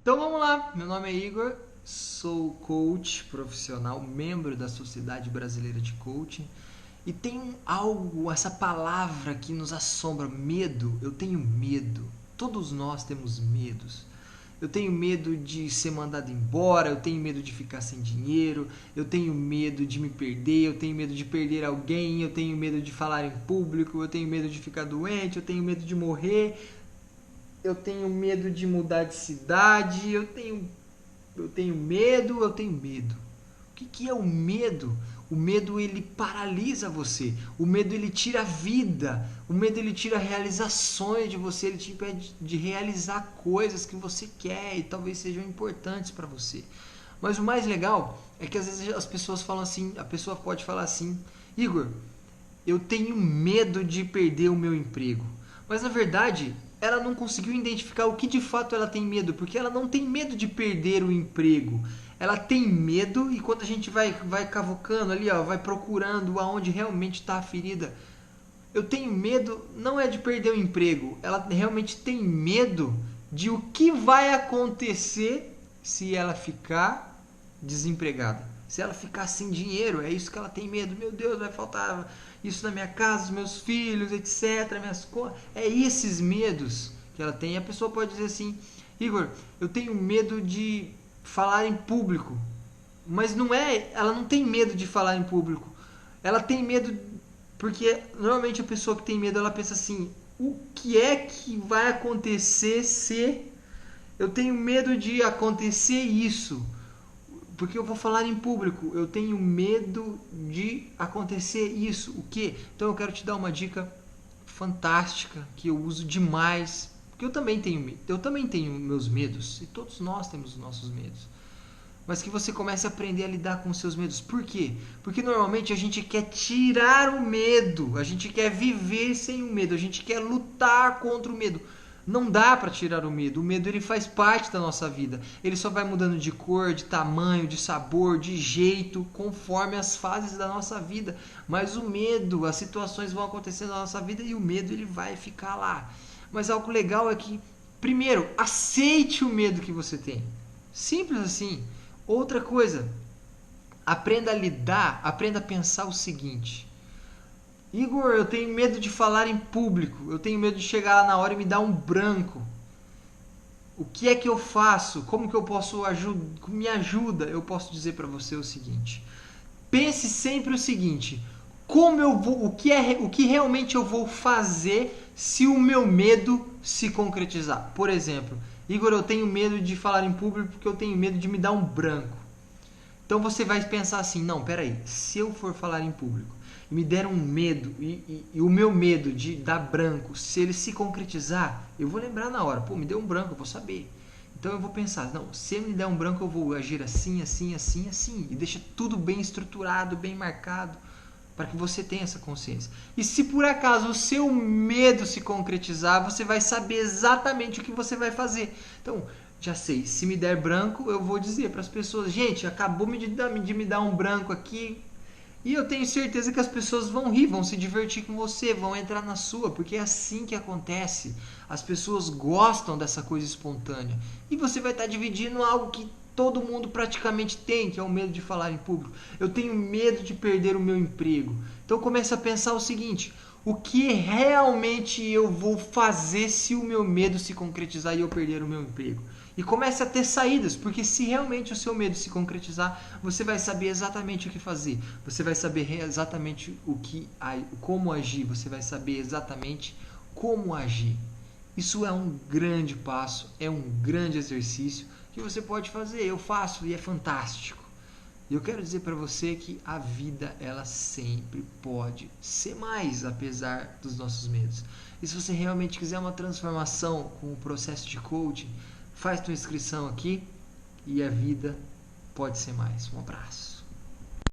Então vamos lá, meu nome é Igor, sou coach profissional, membro da Sociedade Brasileira de Coaching e tem algo, essa palavra que nos assombra, medo. Eu tenho medo, todos nós temos medos. Eu tenho medo de ser mandado embora, eu tenho medo de ficar sem dinheiro, eu tenho medo de me perder, eu tenho medo de perder alguém, eu tenho medo de falar em público, eu tenho medo de ficar doente, eu tenho medo de morrer, eu tenho medo de mudar de cidade, eu tenho medo, eu tenho medo. O que é o medo? O medo ele paralisa você. O medo ele tira a vida. O medo ele tira realizações de você. Ele te impede de realizar coisas que você quer e talvez sejam importantes para você. Mas o mais legal é que às vezes as pessoas falam assim, a pessoa pode falar assim, Igor, eu tenho medo de perder o meu emprego. Mas na verdade, ela não conseguiu identificar o que de fato ela tem medo, porque ela não tem medo de perder o emprego. Ela tem medo e quando a gente vai cavucando ali, ó, vai procurando aonde realmente está a ferida. Eu tenho medo não é de perder o emprego, ela realmente tem medo de o que vai acontecer se ela ficar desempregada. Se ela ficar sem dinheiro, é isso que ela tem medo. Meu Deus, vai faltar isso na minha casa, os meus filhos, etc. Minhas coisas. É esses medos que ela tem. E a pessoa pode dizer assim: Igor, eu tenho medo de falar em público. Mas não é, ela não tem medo de falar em público. Ela tem medo porque normalmente a pessoa que tem medo ela pensa assim: o que é que vai acontecer se eu tenho medo de acontecer isso? Porque eu vou falar em público, eu tenho medo de acontecer isso. O que? Então eu quero te dar uma dica fantástica que eu uso demais, porque eu também tenho meus medos e todos nós temos os nossos medos. Mas que você comece a aprender a lidar com os seus medos. Por quê? Porque normalmente a gente quer tirar o medo, a gente quer viver sem o medo, a gente quer lutar contra o medo. Não dá para tirar o medo. O medo ele faz parte da nossa vida. Ele só vai mudando de cor, de tamanho, de sabor, de jeito, conforme as fases da nossa vida. Mas o medo, as situações vão acontecendo na nossa vida e o medo ele vai ficar lá. Mas algo legal é que, primeiro, aceite o medo que você tem. Simples assim. Outra coisa, aprenda a lidar, aprenda a pensar o seguinte: Igor, eu tenho medo de falar em público, eu tenho medo de chegar lá na hora e me dar um branco. O que é que eu faço? Como que eu posso me ajuda? Eu posso dizer para você o seguinte: pense sempre o seguinte: como eu vou, o que realmente eu vou fazer se o meu medo se concretizar? Por exemplo, Igor, eu tenho medo de falar em público porque eu tenho medo de me dar um branco. Então você vai pensar assim, não, peraí, se eu for falar em público e me der um medo, e o meu medo de dar branco, se ele se concretizar, eu vou lembrar na hora, pô, me deu um branco, eu vou saber. Então eu vou pensar, não, se me der um branco eu vou agir assim, assim, assim, assim, e deixa tudo bem estruturado, bem marcado, para que você tenha essa consciência. E se por acaso o seu medo se concretizar, você vai saber exatamente o que você vai fazer. Então, já sei, se me der branco, eu vou dizer para as pessoas, gente, acabou de me dar um branco aqui, e eu tenho certeza que as pessoas vão rir, vão se divertir com você, vão entrar na sua, porque é assim que acontece. As pessoas gostam dessa coisa espontânea. E você vai estar dividindo algo que todo mundo praticamente tem, que é o medo de falar em público. Eu tenho medo de perder o meu emprego. Então comece a pensar o seguinte: o que realmente eu vou fazer se o meu medo se concretizar e eu perder o meu emprego? E comece a ter saídas, porque se realmente o seu medo se concretizar, você vai saber exatamente o que fazer. Você vai saber exatamente como agir, você vai saber exatamente como agir. Isso é um grande passo, é um grande exercício que você pode fazer. Eu faço e é fantástico. E eu quero dizer para você que a vida ela sempre pode ser mais, apesar dos nossos medos. E se você realmente quiser uma transformação com o processo de coaching, faz tua inscrição aqui e a vida pode ser mais. Um abraço.